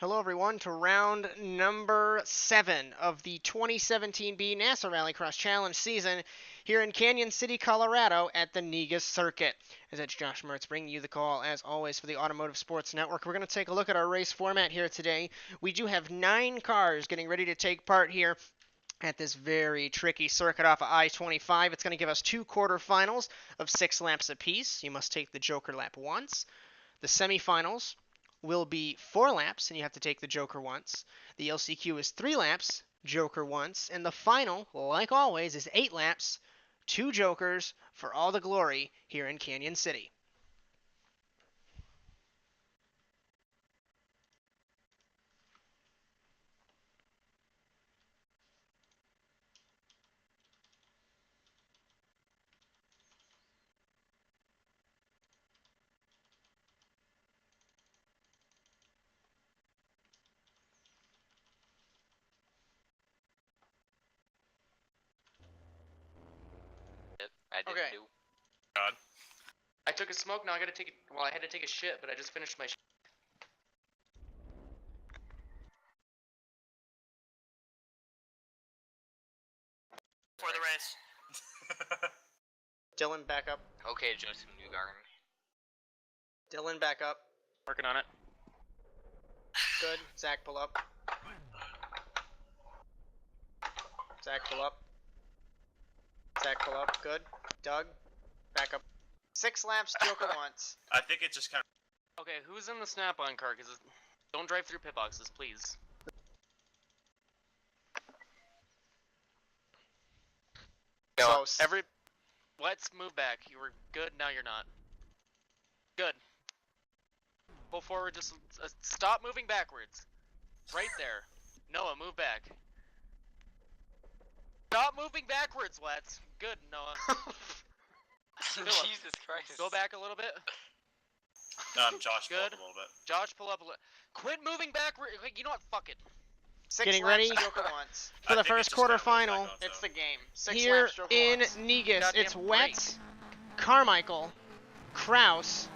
Hello everyone to round number 7 of the 2017B NASA RallyCross Challenge season here in Canyon City, Colorado at the Negus circuit. As it's Josh Mertz bringing you the call as always for the Automotive Sports Network. We're going to take a look at our race format here today. We do have 9 cars getting ready to take part here at this very tricky circuit off of I-25. It's going to give us 2 quarterfinals of 6 laps apiece. You must take the Joker lap once. The semifinals will be 4 laps, and you have to take the Joker once. The LCQ is 3 laps, Joker once. And the final, like always, is 8 laps, 2 Jokers for all the glory here in Canyon City. I didn't Okay. do. God. I took a smoke, now I gotta take it. Well, I had to take a shit, but I just finished my shit. For the race. Dylan, back up. Okay, Joseph Newgarden. Dylan, back up. Working on it. Good. Zach, pull up. Zach, pull up. Zach, pull up. Good. Doug, back up. 6 laps, Joker once. I think it just kind of... Okay, who's in the snap-on car? Cause don't drive through pit boxes, please. So, Let's move back. You were good, now you're not. Good. Pull forward, just stop moving backwards. Right there. Noah, move back. Stop moving backwards, Let's. Good, Noah. Jesus Christ. Go back a little bit. Josh pulled Good. a little bit. Josh, pull up a little. Quit moving backward. Like, you know what? Fuck it. 6 Getting laps, ready Joker once. I For the think it first just kind of quarterfinal, works out, it's so. the game. 6 Here laps, Joker in once. Goddamn Negus, it's break. Wetz, Carmichael, Kraus,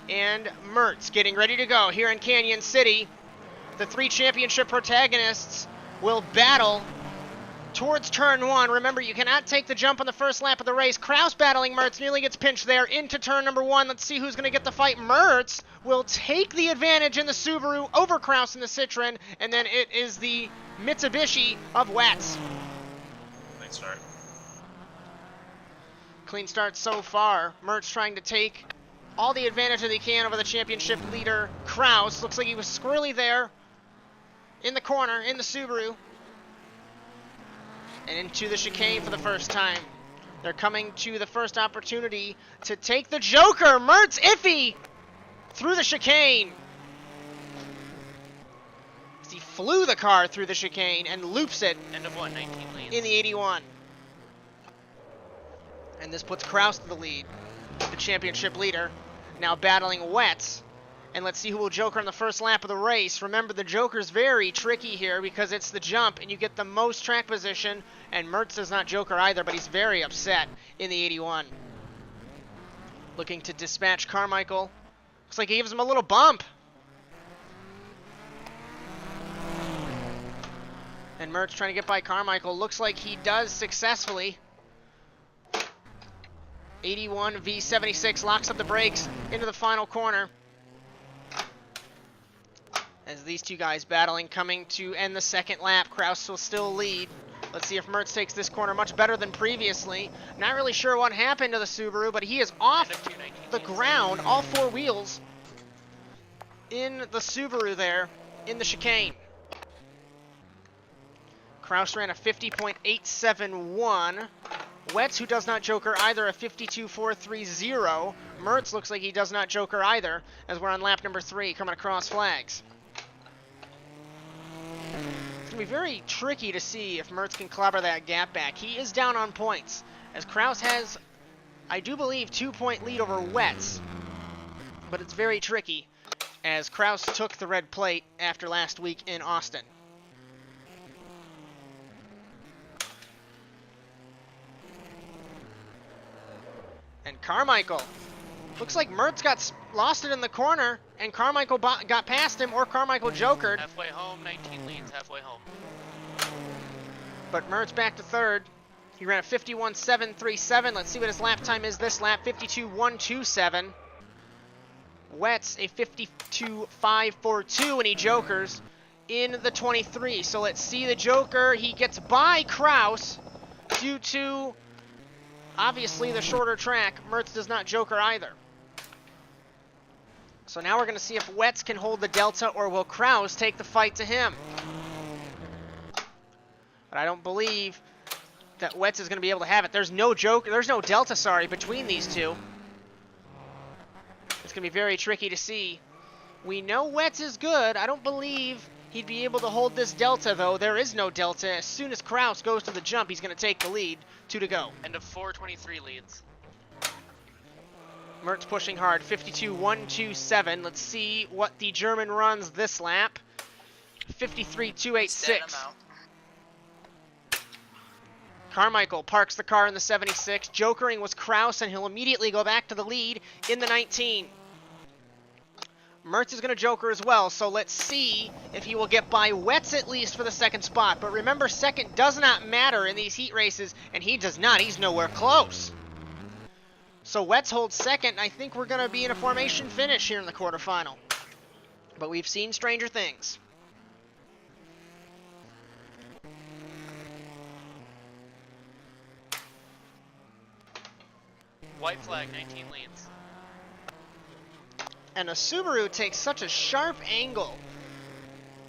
and Mertz getting ready to go here in Canyon City. The 3 championship protagonists will battle towards turn 1. Remember, you cannot take the jump on the first lap of the race. Kraus battling Mertz, nearly gets pinched there into turn number 1. Let's see who's going to get the fight. Mertz will take the advantage in the Subaru over Kraus in the Citroen, and then it is the Mitsubishi of Wetz. Nice start. Clean start so far. Mertz trying to take all the advantage that he can over the championship leader, Kraus. Looks like he was squirrely there in the corner, in the Subaru. And into the chicane for the first time. They're coming to the first opportunity to take the Joker. Mertz iffy through the chicane. As he flew the car through the chicane and loops it End of what? 19 lanes. in the 81. And this puts Kraus to the lead, the championship leader, now battling Wetz. And let's see who will Joker on the first lap of the race. Remember, the Joker's very tricky here because it's the jump and you get the most track position, and Mertz does not Joker either, but he's very upset in the 81. Looking to dispatch Carmichael. Looks like he gives him a little bump. And Mertz trying to get by Carmichael. Looks like he does successfully. 81 v 76 locks up the brakes into the final corner. As these two guys battling, coming to end the second lap. Kraus will still lead. Let's see if Mertz takes this corner much better than previously. Not really sure what happened to the Subaru, but he is off End of 219 the lanes. ground, all 4 wheels in the Subaru there in the chicane. Kraus ran a 50.871. Wetz, who does not Joker either, a 52.430. Mertz looks like he does not Joker either, as we're on lap number 3, coming across flags. It's going to be very tricky to see if Mertz can clobber that gap back. He is down on points, as Kraus has, I do believe, 2-point lead over Wetz. But it's very tricky, as Kraus took the red plate after last week in Austin. And Carmichael Looks like Mertz lost it in the corner, and Carmichael got past him, or Carmichael jokered. Halfway home, 19 leads, halfway home. But Mertz back to third. He ran a 51.737. Let's see what his lap time is this lap. 52.127. Wetz a 52.542, and he jokers in the 23. So let's see the joker. He gets by Kraus due to, obviously, the shorter track. Mertz does not joker either. So now we're going to see if Wetz can hold the delta, or will Kraus take the fight to him. But I don't believe that Wetz is going to be able to have it. There's no delta, sorry, between these two. It's going to be very tricky to see. We know Wetz is good. I don't believe he'd be able to hold this delta, though. There is no delta. As soon as Kraus goes to the jump, he's going to take the lead. 2 to go. End of 4:23 leads. Mertz pushing hard. 52.127. Let's see what the German runs this lap. 53.286. Carmichael parks the car in the 76. Jokering was Kraus, and he'll immediately go back to the lead in the 19. Mertz is going to joker as well, so let's see if he will get by Wetz at least for the second spot. But remember, second does not matter in these heat races, and he does not. He's nowhere close. So Wetz holds second. I think we're going to be in a formation finish here in the quarterfinal. But we've seen stranger things. White flag, 19 leads. And a Subaru takes such a sharp angle,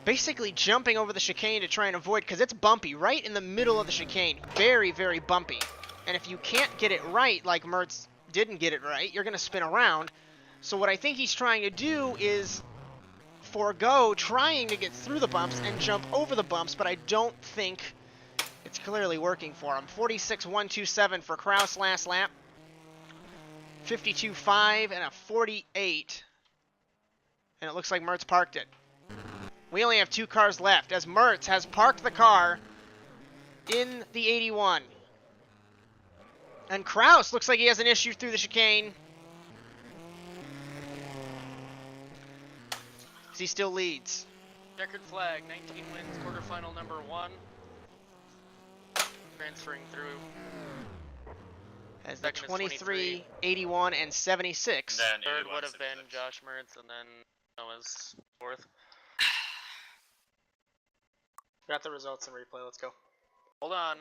basically jumping over the chicane to try and avoid, because it's bumpy, right in the middle of the chicane. Very, very bumpy. And if you can't get it right, like Mertz didn't get it right, you're going to spin around. So what I think he's trying to do is forego trying to get through the bumps and jump over the bumps, but I don't think it's clearly working for him. 46.127 for Kraus last lap. 52.5 and a 48. And it looks like Mertz parked it. We only have 2 cars left, as Mertz has parked the car in the 81. And Kraus looks like he has an issue through the chicane. He still leads. Checkered flag, 19 wins, quarterfinal number 1. Transferring through. As the 23, 81, and 76. Then Third would have been Josh Mertz, and then Noah's fourth. Got the results in replay. Let's go. Hold on.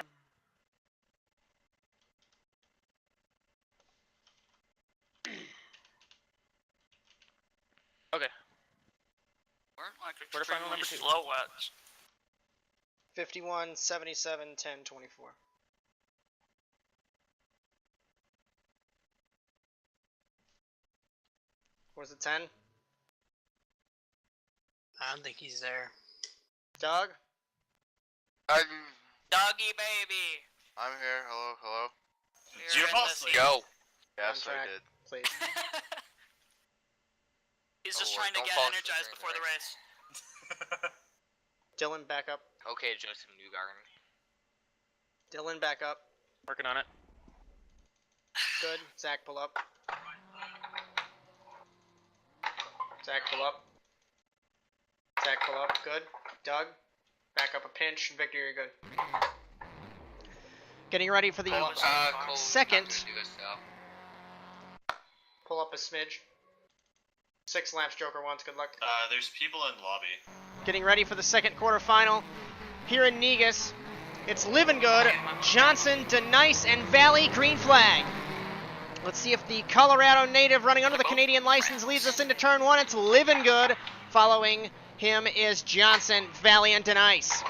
Okay. Weren't like Quarterfinal number 2. slow Wetz. 51, 77, 10, 24. Was it 10? I don't think he's there. Doug? Doggy baby. I'm here. Hello, hello. Did you fall asleep? Go. Yes, On track, I did. Please. He's just just trying trying to to get get energized energized before before the the race. Dylan, back up. Okay, Joseph Newgarden. Dylan, back up. Working on it. Good. Zach, pull up. Zach, pull up. Zach, pull up. Good. Doug, back up a pinch. Victor, you're good. Getting ready for the second. Pull up a smidge. 6 laps, Joker wants. Good luck. There's people in lobby. Getting ready for the second quarterfinal here in Negus. It's Living Good, Johnson, DeNice, and Valley, green flag. Let's see if the Colorado native running under the Canadian license leads us into turn 1. It's Living Good. Following him is Johnson, Valley, and DeNice.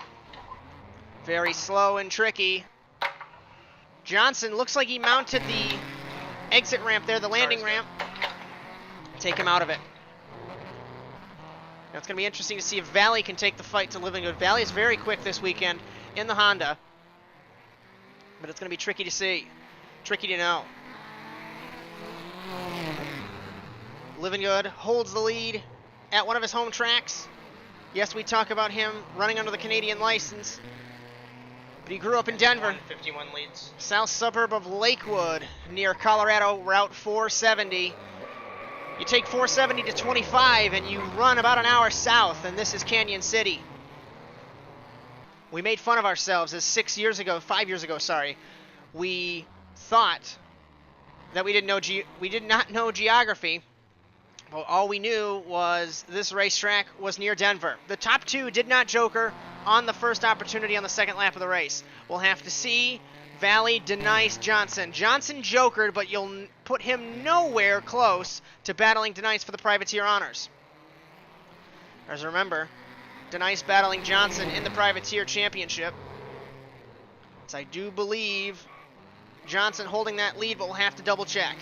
Very slow and tricky. Johnson looks like he mounted the exit ramp there, the landing ramp. Take him out of it. Now it's going to be interesting to see if Valley can take the fight to Living Good. Valley is very quick this weekend in the Honda. But it's going to be tricky to see. Tricky to know. Living Good holds the lead at one of his home tracks. Yes, we talk about him running under the Canadian license. But he grew up in Denver. 51 leads. South suburb of Lakewood, near Colorado Route 470. You take 470 to 25 and you run about an hour south, and this is Canyon City. We made fun of ourselves as 5 years ago, sorry, we thought that we did not know geography. Well, all we knew was this racetrack was near Denver. The top two did not joker on the first opportunity on the second lap of the race. We'll have to see. Valley, Denice, Johnson. Johnson jokered, but you'll put him nowhere close to battling Denice for the Privateer honors. As remember, Denice battling Johnson in the Privateer Championship. So I do believe Johnson holding that lead, but we'll have to double check.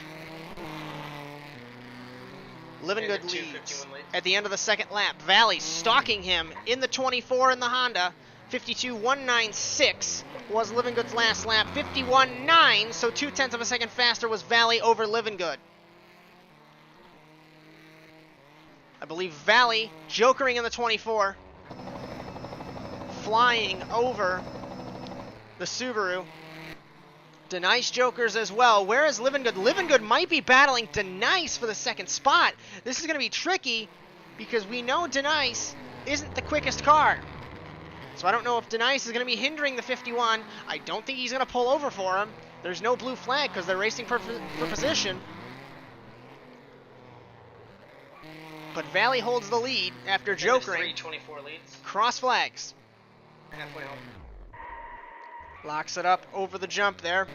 Living Good leads at the end of the second lap. Valley stalking him in the 24 in the Honda. 52.196 was Living Good's last lap. 51.9, so 0.2 of a second faster was Valley over Living Good. I believe Valley jokering in the 24. Flying over the Subaru. Denice jokers as well. Where is Living Good? Living Good might be battling Denice for the second spot. This is going to be tricky because we know Denice isn't the quickest car. So I don't know if Denice is going to be hindering the 51. I don't think he's going to pull over for him. There's no blue flag because they're racing for position. But Valley holds the lead after jokering. 24 leads. Cross flags. Halfway home. Locks it up over the jump there.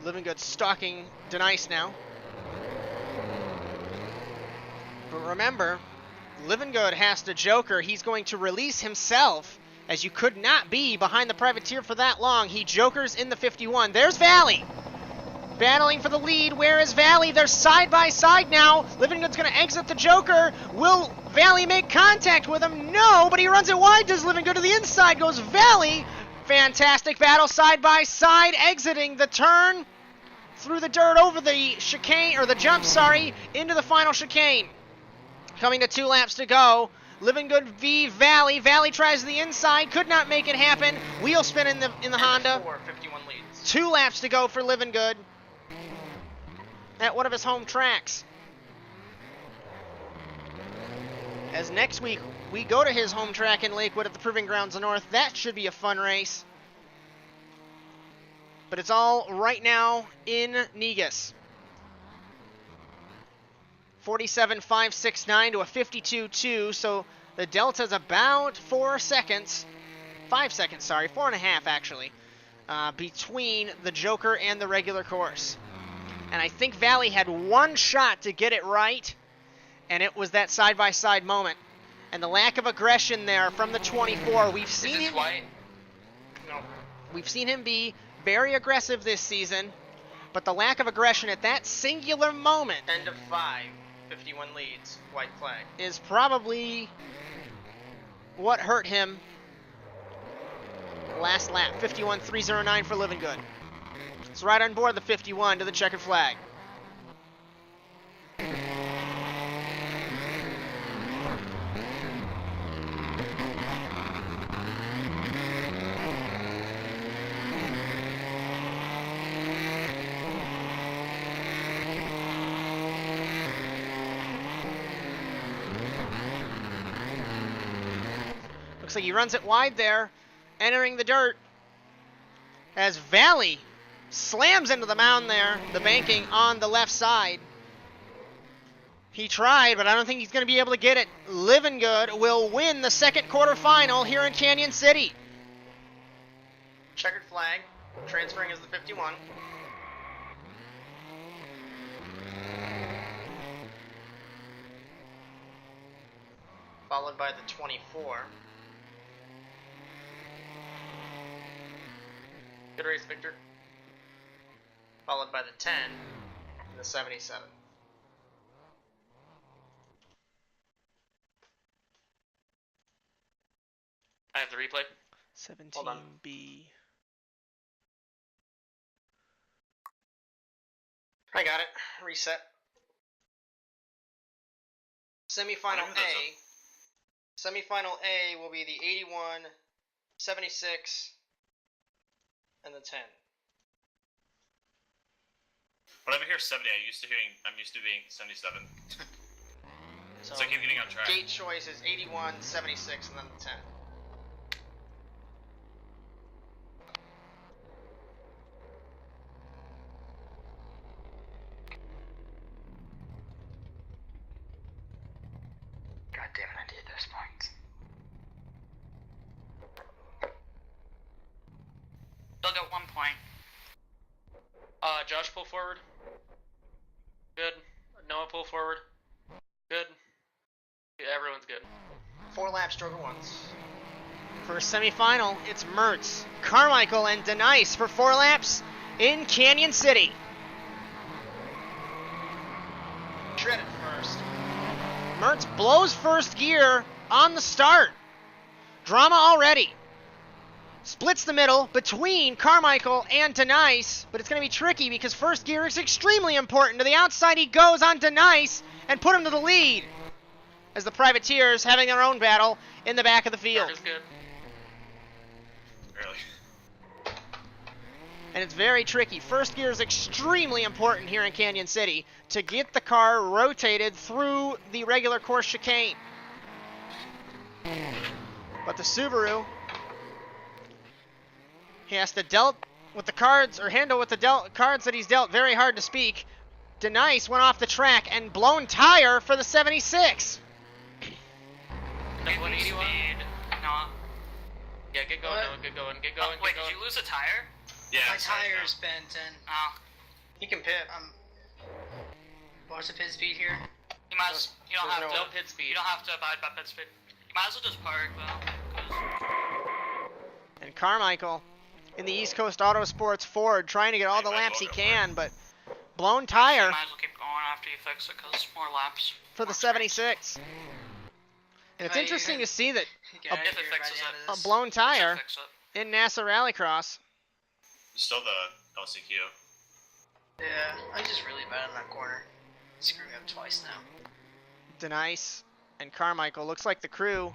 Living Good stalking Denice now. But remember, Living Good has to joker. He's going to release himself, as you could not be behind the Privateer for that long. He jokers in the 51. There's Valley. Battling for the lead. Where is Valley? They're side by side now. Living Good's going to exit the joker. Will Valley make contact with him? No, but he runs it wide. Does Living Good to the inside? Goes Valley. Fantastic battle side by side. Exiting the turn. Through the dirt over the chicane, or the jump, sorry, into the final chicane. Coming to 2 laps to go. Living Good v Valley. Valley tries the inside. Could not make it happen. Wheel spin in the Honda. 51 leads. 2 laps to go for Living Good at one of his home tracks. As next week we go to his home track in Lakewood at the Proving Grounds North. That should be a fun race. But it's all right now in Negus. 47.569 to a 52.2, so the delta's about 4 seconds. 5 seconds, sorry, 4.5 actually, between the Joker and the regular course. And I think Valley had one shot to get it right, and it was that side-by-side moment. And the lack of aggression there from the 24. We've seen him. White? No. We've seen him be very aggressive this season, but the lack of aggression at that singular moment End of 5. 51 leads. White flag. is probably what hurt him last lap. 51.309 for Living Good. It's right on board the 51 to the checkered flag. Looks like he runs it wide there, entering the dirt, as Valley slams into the mound there, the banking on the left side. He tried, but I don't think he's going to be able to get it. Living Good will win the second quarterfinal here in Canyon City. Checkered flag. Transferring is the 51. Followed by the 24. Good race, Victor. Followed by the 10 and the 77. I have the replay. 17B. I got it. Reset. Semifinal A. Semifinal A will be the 81, 76, and the 10. When I'm here 70, I'm used to being 77. So So I keep getting on track. gate choice is 81, 76, and then the 10. God damn it, I need those points. Still got 1 point. Josh, pull forward. Good. Noah, pull forward. Good. Yeah, everyone's good. 4 laps, Stroker once. For semifinal, it's Mertz, Carmichael, and Denice for 4 laps in Canyon City. Shredded first. Mertz blows first gear on the start. Drama already. Splits the middle between Carmichael and Denice, but it's going to be tricky because first gear is extremely important. To the outside he goes on Denice and put him to the lead as the Privateers having their own battle in the back of the field. Is good. Really? And it's very tricky. First gear is extremely important here in Canyon City to get the car rotated through the regular course chicane. But the Subaru, he has to dealt with the cards, or handle with the cards that he's dealt very hard to speak. Denice went off the track and blown tire for the 76. Number 181. No. Yeah, get going, Noah. Get going. Get going. Wait, get going. did you lose a tire? Yeah. My sorry, no. tire's bent and Oh. He can pit. what's the pit speed here? You might as, you don't There's have no- to No pit speed. You don't have to abide by pit speed. You might as well just park though. 'Cause And Carmichael in the East Coast Autosports Ford trying to get all the laps he can, but blown you tire might as well keep going after you fix it, cause more laps. for the more 76. And it's Hey, interesting to see that Get Oh, out of if it here by fixes the end it. of a this. blown tracks. tire Fix it. in NASA Rallycross. Still the LCQ. Yeah, I was just really bad in that corner. Screwing up twice now. Denice and Carmichael. Looks like the crew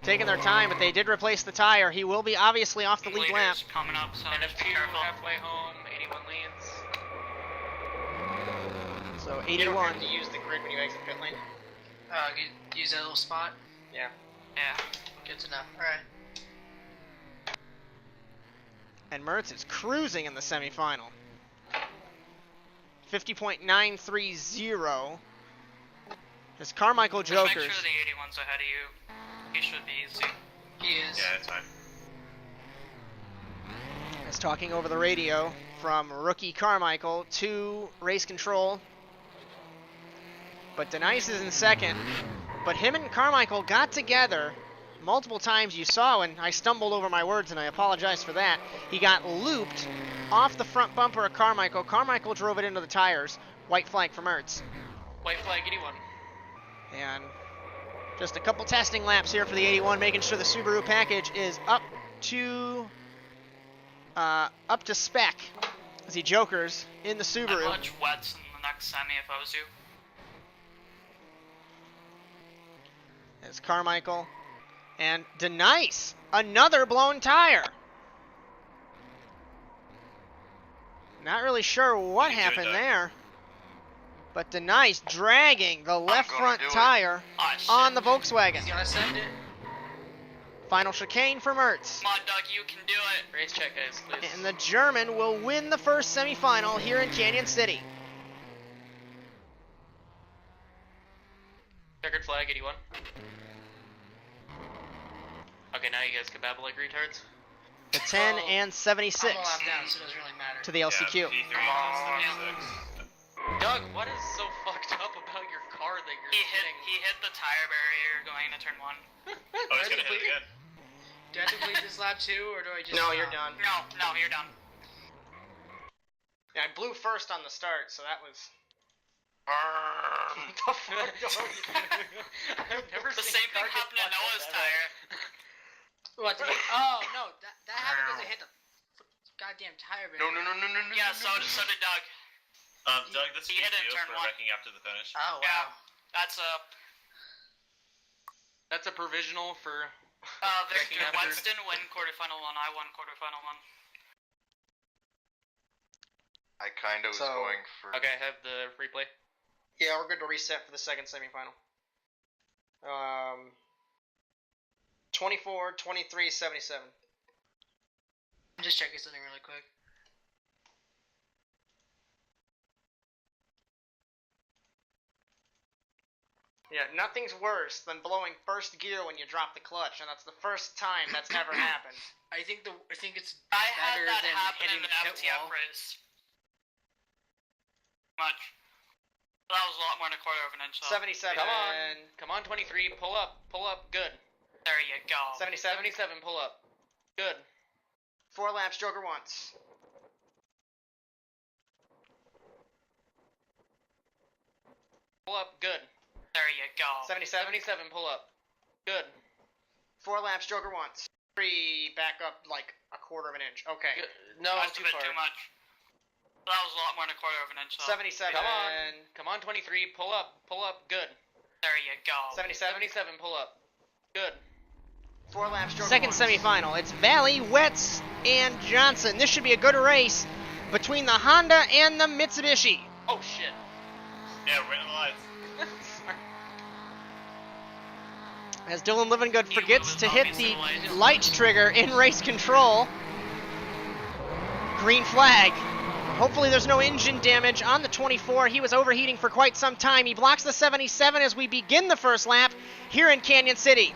taking their time, but they did replace the tire. He will be obviously off the lead lap. Leaders coming up, so And just if be you careful. halfway home, 81 leads. So You don't 81. have to use the grid when you exit pit lane. Use that little spot. Yeah. Yeah. Good to know. Alright. And Mertz is cruising in the semifinal. 50.930. As Carmichael Just make jokers. sure the 81's ahead of you. He should be easy. He is. Yeah, it's fine. is talking over the radio from rookie Carmichael to race control. But Denice is in second. But him and Carmichael got together multiple times. You saw when I stumbled over my words, and I apologize for that. He got looped off the front bumper of Carmichael. Carmichael drove it into the tires. White flag for Mertz. White flag 81. And just a couple testing laps here for the 81, making sure the Subaru package is up to spec as he jokers in the I'd Subaru. watch wets in the next semi if I was you. As Carmichael and Denice, another blown tire. Not really sure what You do it, happened Doug. there, but Denice dragging the left gonna front do it. tire Oh, shit. on the Volkswagen. He's gonna send it. Final chicane for Mertz. Come on, Doug, you can do it. Race check, guys, please. And the German will win the first semifinal here in Canyon City. Checkered flag 81. Okay, now you guys can babble like retards. The 10 Oh, and 76 I'm a lap down, so it doesn't really matter. to the LCQ. Yeah, P3 is 36. Doug, what is so fucked up about your car that you're hitting? He hit the tire barrier going into turn 1. Oh, he's gonna hit it again. Do I have to complete this lap too, or do I just? No, you're done. No, you're done. Yeah, I blew first on the start, so that was. I've never The seen same a car thing get happened to fucked up Noah's that tire. What? Oh no, that happened because it hit the goddamn tire barrier. No. Yeah, so did Doug. Doug, this is He hit it in you turn for one. wrecking after the finish. Oh wow. Yeah, that's That's a provisional for. Victor. Wrecking after. Wentz didn't win quarterfinal 1. I won quarterfinal 1. I kinda was So- going for... Okay, I have the replay. Yeah, we're good to reset for the second semifinal. 24, 23, 77. I'm just checking something really quick. Yeah, nothing's worse than blowing first gear when you drop the clutch, and that's the first time that's ever happened. I think it's I had better that than happen hitting in the an pit FTF wall. race. Much. That was a lot more than a quarter of an inch. Though. 77. Come on, 23, pull up, good. There you go. 77. 77, pull up, good. 4 laps, Joker once. Pull up, good. There you go. 77. 77, pull up, good. 4 laps, Joker once. 3, back up like a quarter of an inch. Okay. Good. No, That's too a bit far. too much. That was a lot more than a quarter of an inch. Though. 77. Come on, 23, pull up, good. There you go. 77. 77, pull up, good. 4 laps, Joker Second once. semifinal. It's Valley, Wetz, and Johnson. This should be a good race between the Honda and the Mitsubishi. Oh shit. Yeah, we're in the lights. As Dylan Livingood You forgets was to hit obviously the lights. light trigger in race control. Green flag. Hopefully there's no engine damage on the 24. He was overheating for quite some time. He blocks the 77 as we begin the first lap here in Canyon City.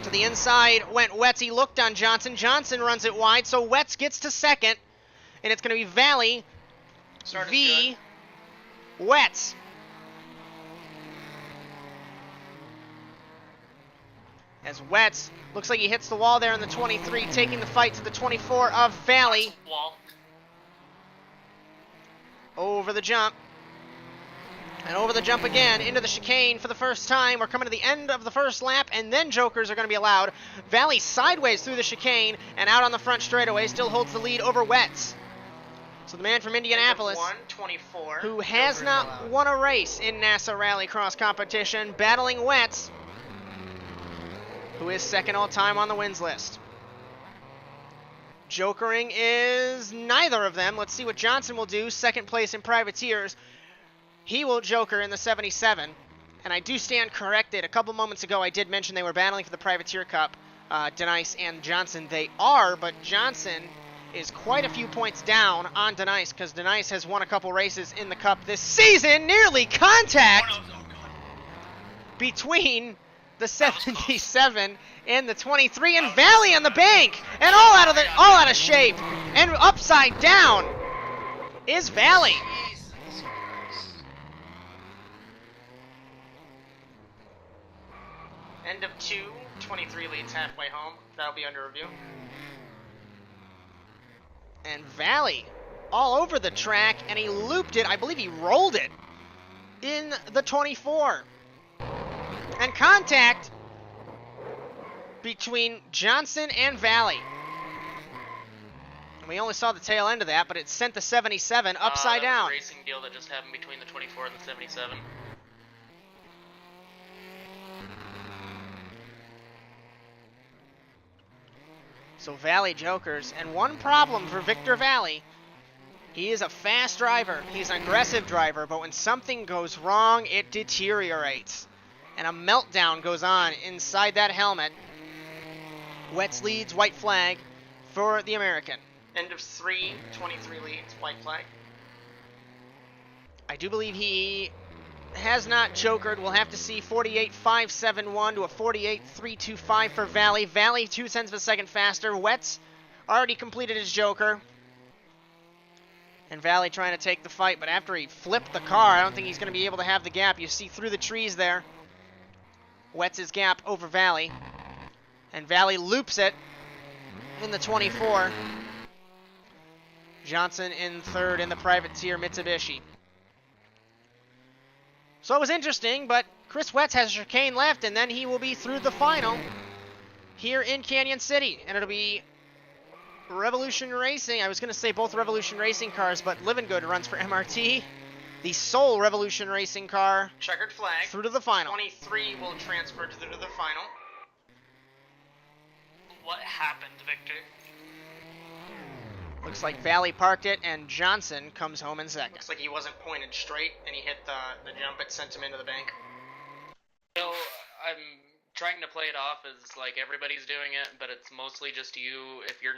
To the inside went Wetz. He looked on Johnson. Johnson runs it wide, so Wetz gets to second. And it's going to be Valley Start is v. Wetz. As Wetz looks like he hits the wall there in the 23, taking the fight to the 24 of Valley. That's a wall. Over the jump. And over the jump again, into the chicane for the first time. We're coming to the end of the first lap, and then Jokers are going to be allowed. Valley sideways through the chicane, and out on the front straightaway, still holds the lead over Wetz. So the man from Indianapolis, 124. who has Joker not allowed. won a race in NASA Rallycross competition, battling Wetz, who is second all-time on the wins list. Jokering is neither of them. Let's see what Johnson will do. Second place in Privateers. He will joker in the 77. And I do stand corrected. A couple moments ago I did mention they were battling for the Privateer Cup. Denice and Johnson. They are, but Johnson is quite a few points down on Denice because Denice has won a couple races in the Cup this season. Nearly contact between the 77 and the 23, and Valley on the bank, and all out of shape, and upside down is Valley. Jesus Christ. End of 2, 23 leads halfway home. That'll be under review. And Valley all over the track, and he looped it. I believe he rolled it in the 24. And contact between Johnson and Valley. And we only saw the tail end of that, but it sent the 77 upside That was down. a racing deal that just happened between the 24 and the 77. So Valley jokers, and one problem for Victor Valley. He is a fast driver, he's an aggressive driver, but when something goes wrong, it deteriorates. And a meltdown goes on inside that helmet. Wetz leads, white flag for the American. End of 3, 23 leads, white flag. I do believe he has not jokered. We'll have to see 48.571 to a 48.325 for Valley. Valley 2 cents of a second faster. Wetz already completed his joker. And Valley trying to take the fight, but after he flipped the car, I don't think he's going to be able to have the gap. You see through the trees there. Wetz's gap over Valley. And Valley loops it in the 24. Johnson in third in the Privateer Mitsubishi. So it was interesting, but Chris Wetz has a chicane left, and then he will be through the final here in Canyon City. And it'll be Revolution Racing. I was going to say both Revolution Racing cars, but Livingood runs for MRT. The sole Revolution Racing car Checkered flag. through to the final. 23 will transfer to the final. What happened, Victor? Looks like Valley parked it, and Johnson comes home in second. Looks like he wasn't pointed straight, and he hit the jump. It sent him into the bank. So I'm trying to play it off as like everybody's doing it, but it's mostly just you. If you're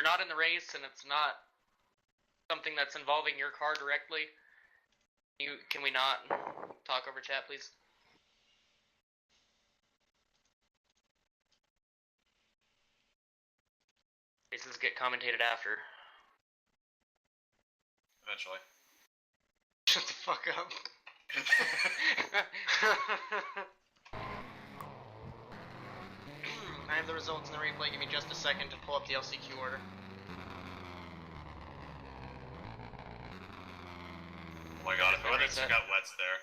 not in the race and it's not something that's involving your car directly, can we not talk over chat, please? Races get commentated after. Eventually. Shut the fuck up. I have the results in the replay. Give me just a second to pull up the LCQ order. Oh my god, if I would have got wets there.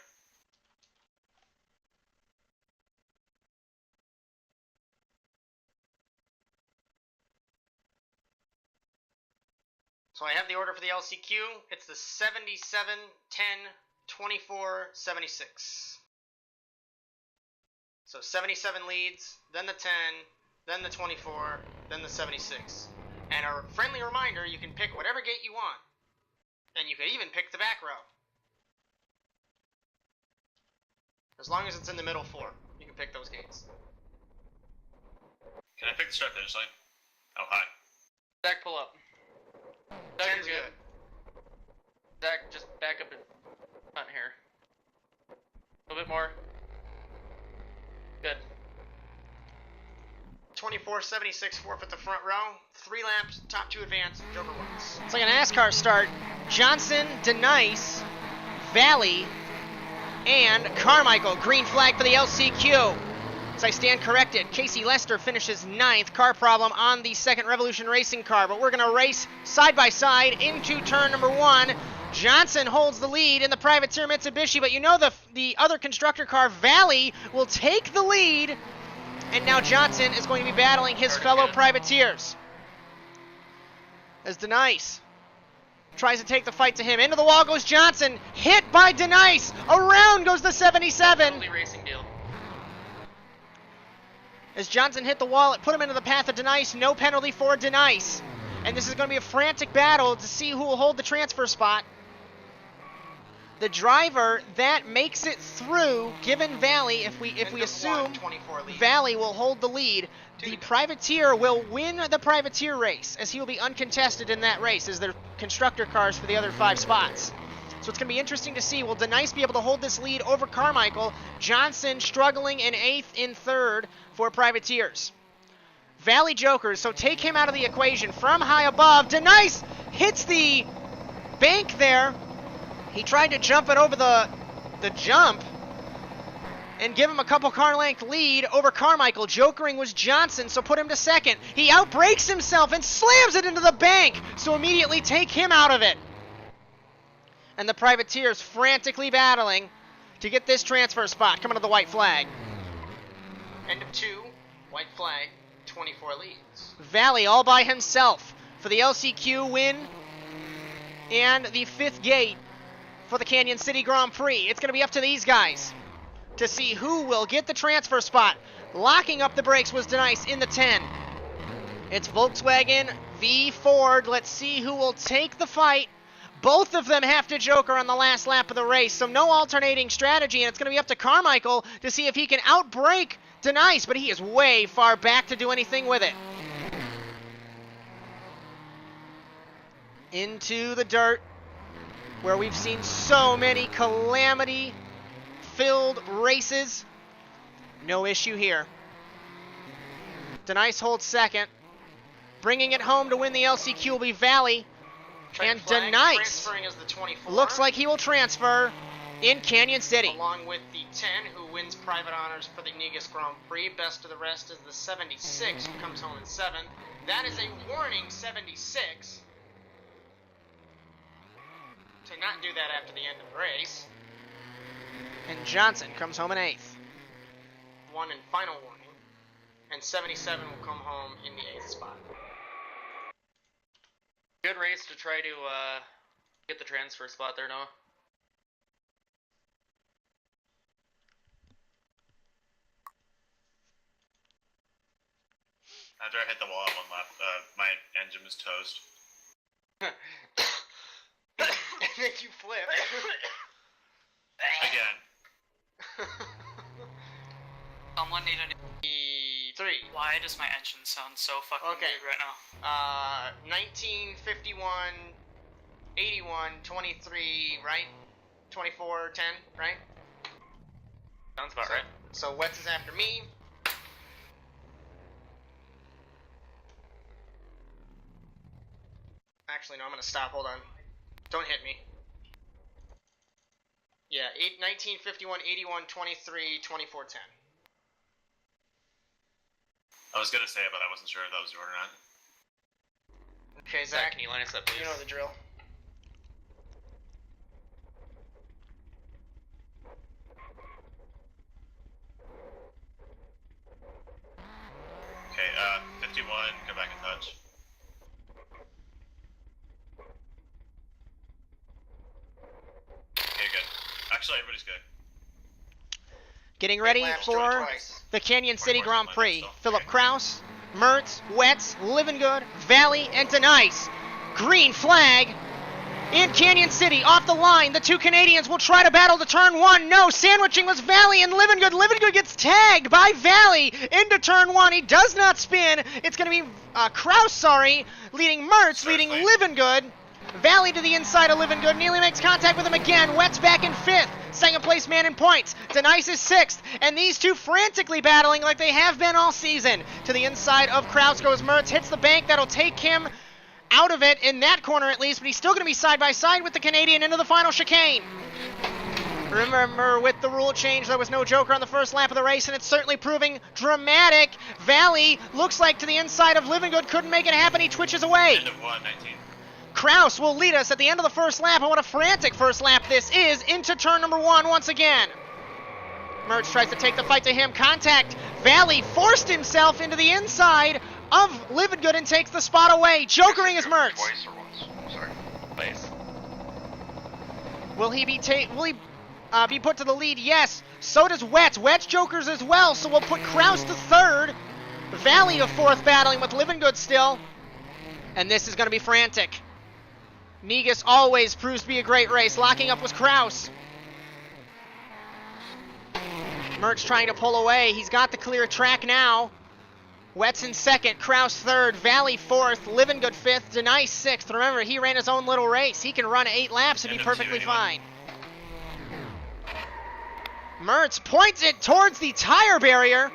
So I have the order for the LCQ. It's the 77, 10, 24, 76. So 77 leads, then the 10, then the 24, then the 76. And a friendly reminder, you can pick whatever gate you want. And you could even pick the back row. As long as it's in the middle four, you can pick those gates. Can I pick the start finish line? Oh, hi. Zach, pull up. Zach, Ten's you're good. Zach, just back up in front here. A little bit more. Good. 24-76, fourth at the front row. 3 laps, top 2 advance, Joker wins. It's like an NASCAR start. Johnson, Denice, Valley, and Carmichael. Green flag for the LCQ. As I stand corrected, Casey Lester finishes 9th. Car problem on the second Revolution Racing car, but we're going to race side by side into turn number 1. Johnson holds the lead in the Privateer Mitsubishi, but you know the other constructor car, Valley, will take the lead, and now Johnson is going to be battling his fellow privateers. As Denice tries to take the fight to him. Into the wall goes Johnson, hit by Denice. Around goes the 77. Only racing deal. As Johnson hit the wall, it put him into the path of Denice. No penalty for Denice. And this is going to be a frantic battle to see who will hold the transfer spot. The driver that makes it through, given Valley, if we assume Valley will hold the lead, the Privateer will win the Privateer race, as he will be uncontested in that race, as their constructor cars for the other 5 spots. So it's going to be interesting to see, will Denice be able to hold this lead over Carmichael? Johnson struggling in 8th, in 3rd for Privateers. Valley Jokers, so take him out of the equation from high above. Denice hits the bank there. He tried to jump it over the jump and give him a couple car length lead over Carmichael. Jokering was Johnson, so put him to 2nd. He outbrakes himself and slams it into the bank, so immediately take him out of it. And the Privateers frantically battling to get this transfer spot. Coming to the white flag. End of 2, white flag, 24 leads. Valley all by himself for the LCQ win and the 5th gate for the Canyon City Grand Prix. It's going to be up to these guys to see who will get the transfer spot. Locking up the brakes was Denice in the 10. It's Volkswagen v Ford. Let's see who will take the fight. Both of them have to joker on the last lap of the race, so no alternating strategy, and it's going to be up to Carmichael to see if he can outbrake Denice, but he is way far back to do anything with it. Into the dirt, where we've seen so many calamity-filled races. No issue here. Denice holds 2nd. Bringing it home to win the LCQ will be Valley. And Denice looks like he will transfer in Canyon City. Along with the 10, who wins private honors for the Negus Grand Prix. Best of the rest is the 76, who comes home in 7th. That is a warning 76 to not do that after the end of the race. And Johnson comes home in 8th. 1 and final warning. And 77 will come home in the 8th spot. Good race to try to get the transfer spot there, Noah. After I hit the wall at one lap, my engine was toast. And then you flip. Again. Someone need a new... 3. Why does my engine sound so fucking Okay. weird right now? 1951, 81, 23, right? 24, 10, right? Sounds about right. So Wets is after me. Actually, no, I'm gonna stop. Hold on. Don't hit me. Yeah, 1951, 81, 23, 24, 10. I was gonna say it, but I wasn't sure if that was yours or not. Okay, Zach, Zach, can you line us up, please? you know the drill. Okay, 51, go back in touch. Okay, good. Actually, everybody's good. Getting ready laps, do it for twice. the Canyon City 24 Grand seconds Prix. still. Philip Kraus, Mertz, Wets, Living Good, Valley, and Denice. Green flag in Canyon City. Off the line, the two Canadians will try to battle to turn 1. No, sandwiching was Valley and Living Good. Living Good gets tagged by Valley into turn 1. He does not spin. It's going to be Kraus, leading Mertz, leading late. Living Good. Valley to the inside of Living Good. Nearly makes contact with him again. Wets back in 5th. Second place man in points. Denice is 6th. And these two frantically battling like they have been all season. To the inside of Kraus goes Mertz. Hits the bank. That'll take him out of it in that corner at least. But he's still going to be side by side with the Canadian into the final chicane. Remember, with the rule change, there was no joker on the first lap of the race, and it's certainly proving dramatic. Valley looks like to the inside of Living Good. Couldn't make it happen. He twitches away. End of 1:19. Kraus will lead us at the end of the first lap, and what a frantic first lap this is, into turn number 1 once again. Mertz tries to take the fight to him. Contact. Valley forced himself into the inside of Living Good and takes the spot away. Jokering is Mertz. Twice or once? Sorry. Place. Will he be be put to the lead? Yes. So does Wets. Wets jokers as well, so we'll put Kraus to 3rd. Valley to 4th, battling with Living Good still. And this is going to be frantic. Negus always proves to be a great race. Locking up was Kraus. Mertz trying to pull away. He's got the clear track now. Wets in 2nd, Kraus 3rd, Valley 4th, Living Good 5th, Denice 6th. Remember, he ran his own little race. He can run 8 laps and be perfectly fine. Mertz points it towards the tire barrier.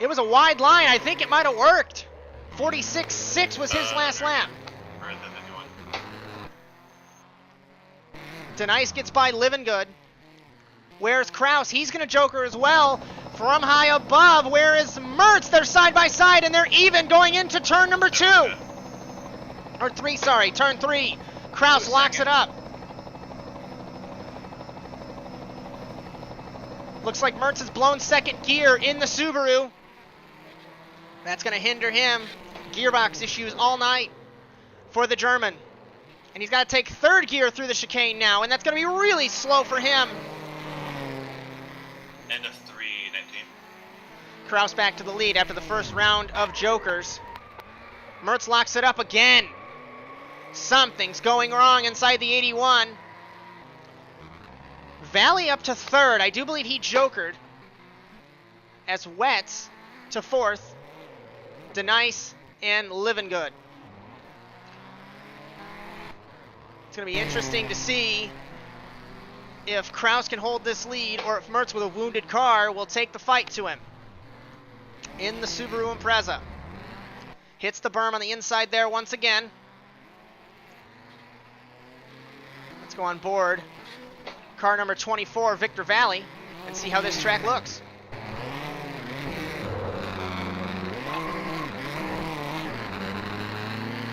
It was a wide line. I think it might have worked. 46.6 was his last lap. Or the 51. Denice gets by Living Good. Where's Kraus? He's going to joker as well. From high above, where is Mertz? They're side by side, and they're even going into turn number 2. Or 3, sorry, turn 3. Kraus locks it up. Looks like Mertz has blown 2nd gear in the Subaru. That's going to hinder him. Gearbox issues all night for the German. And he's got to take 3rd gear through the chicane now, and that's going to be really slow for him. End of 3:19. Kraus back to the lead after the first round of jokers. Mertz locks it up again. Something's going wrong inside the 81. Valley up to 3rd. I do believe he jokered. As Wets to 4th. Denice and Living Good. It's going to be interesting to see if Kraus can hold this lead or if Mertz with a wounded car will take the fight to him. In the Subaru Impreza. Hits the berm on the inside there once again. Let's go on board car number 24, Victor Valley, and see how this track looks.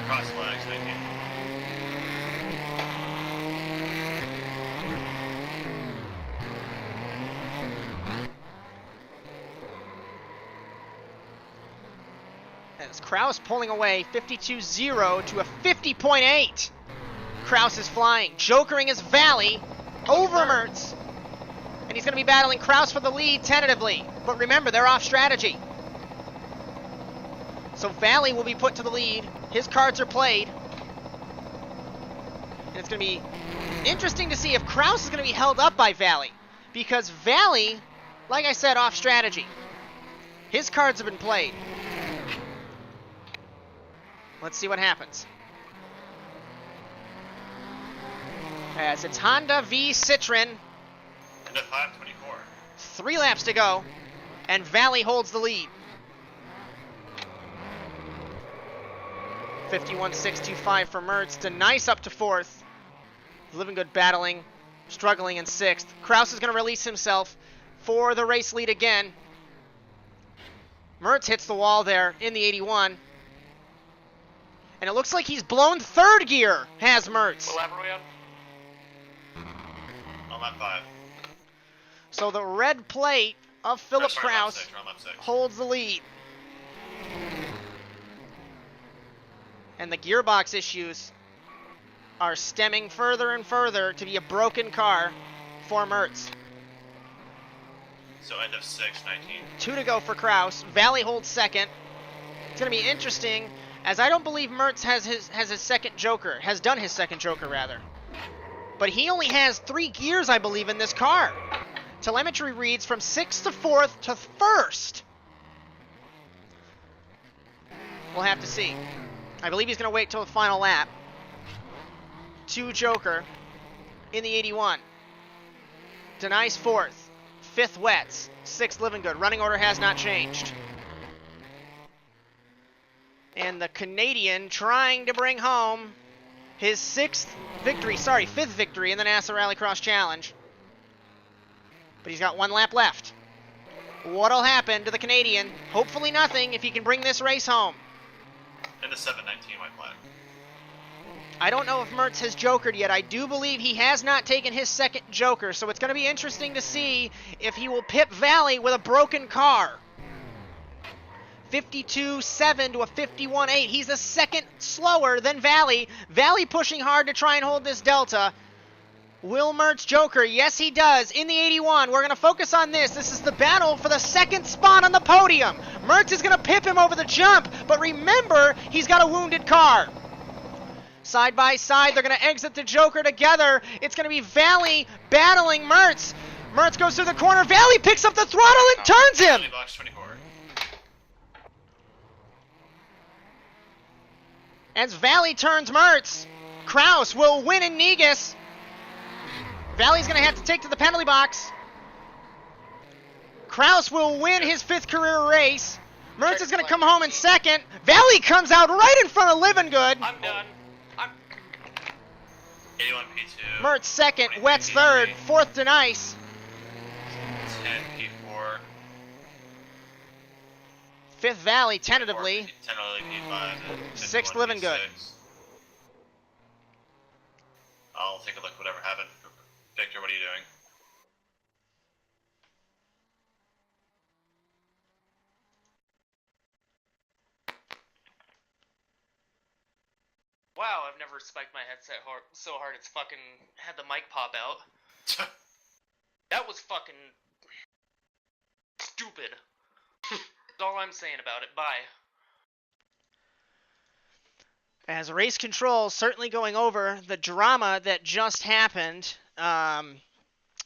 Cross flags, 19. As Kraus pulling away 52-0 to a 50.8. Kraus is flying. Jokering is Valley over Mertz. And he's going to be battling Kraus for the lead tentatively. But remember, they're off strategy. So Valley will be put to the lead. His cards are played. And it's going to be interesting to see if Kraus is going to be held up by Valley. Because Valley, like I said, off strategy. His cards have been played. Let's see what happens. As it's Honda v Citroen. End of 5:24. 3 laps to go. And Valley holds the lead. 51.625 for Mertz. Denice up to 4th. Living Good battling, struggling in 6th. Kraus is going to release himself for the race lead again. Mertz hits the wall there in the 81. And it looks like he's blown 3rd gear, has Mertz. What lap are we on? On lap 5. So the red plate of Philip Sorry, lap Kraus 6, we're on lap 6. holds the lead. And the gearbox issues are stemming further and further to be a broken car for Mertz. So end of 6:19. 2 to go for Kraus. Valley holds 2nd. It's going to be interesting, as I don't believe Mertz has his second Joker, has done his second Joker rather. But he only has 3 gears, I believe, in this car. Telemetry reads from 6th to 4th to 1st. We'll have to see. I believe he's going to wait till the final lap. 2 Joker in the 81. Denies 4th. 5th Wets. 6th Living Good. Running order has not changed. And the Canadian trying to bring home his 5th victory in the NASA RallyCross Challenge. But he's got 1 lap left. What'll happen to the Canadian? Hopefully nothing if he can bring this race home. End of 7:19, white flag. I don't know if Mertz has jokered yet. I do believe he has not taken his second Joker, so it's going to be interesting to see if he will pip Valley with a broken car. 52.7 to a 51.8. He's a second slower than Valley. Valley pushing hard to try and hold this delta. Will Mertz Joker? Yes, he does. In the 81, we're going to focus on this. This is the battle for the second spot on the podium. Mertz is going to pip him over the jump, but remember, he's got a wounded car. Side by side, they're going to exit the Joker together. It's going to be Valley battling Mertz. Mertz goes through the corner. Valley picks up the throttle and turns him. Box 24. As Valley turns Mertz, Kraus will win in Negus. Valley's going to have to take to the penalty box. Kraus will win his 5th career race. Mertz is going to come home in 2nd. Valley comes out right in front of Living Good. I'm done. 81 P2. Mertz 2nd, Wets 3rd, 4th Denice. 10 P4. 5th Valley tentatively. 10 P5. And 6th 51 Living Good. P6. I'll take a look whatever happened. Victor, what are you doing? Wow, I've never spiked my headset so hard it's fucking had the mic pop out. That was fucking stupid. That's all I'm saying about it. Bye. As race control certainly going over the drama that just happened,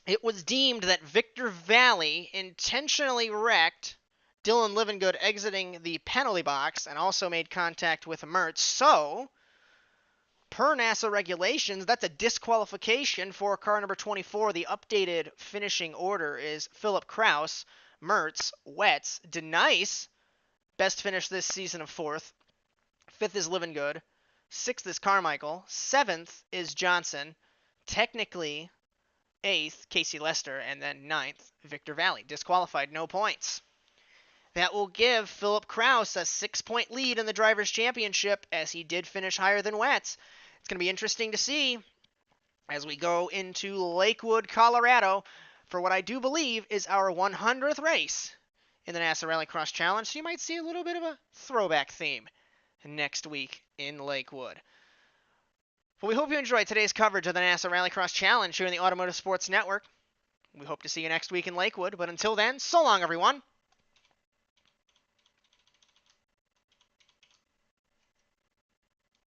it was deemed that Victor Valley intentionally wrecked Dylan Livingood exiting the penalty box and also made contact with Mertz. So, per NASA regulations, that's a disqualification for car number 24. The updated finishing order is Philip Kraus, Mertz, Wets, Denice, best finish this season of 4th. 5th is Livingood. 6th is Carmichael. 7th is Johnson. Technically, 8th, Casey Lester. And then 9th, Victor Valley. Disqualified, no points. That will give Philip Kraus a 6-point lead in the Drivers' Championship, as he did finish higher than Wets. It's going to be interesting to see as we go into Lakewood, Colorado, for what I do believe is our 100th race in the NASA RallyCross Challenge. So you might see a little bit of a throwback theme next week in Lakewood. Well, we hope you enjoyed today's coverage of the NASA RallyCross Challenge here in the Automotive Sports Network. We hope to see you next week in Lakewood, but until then, so long, everyone.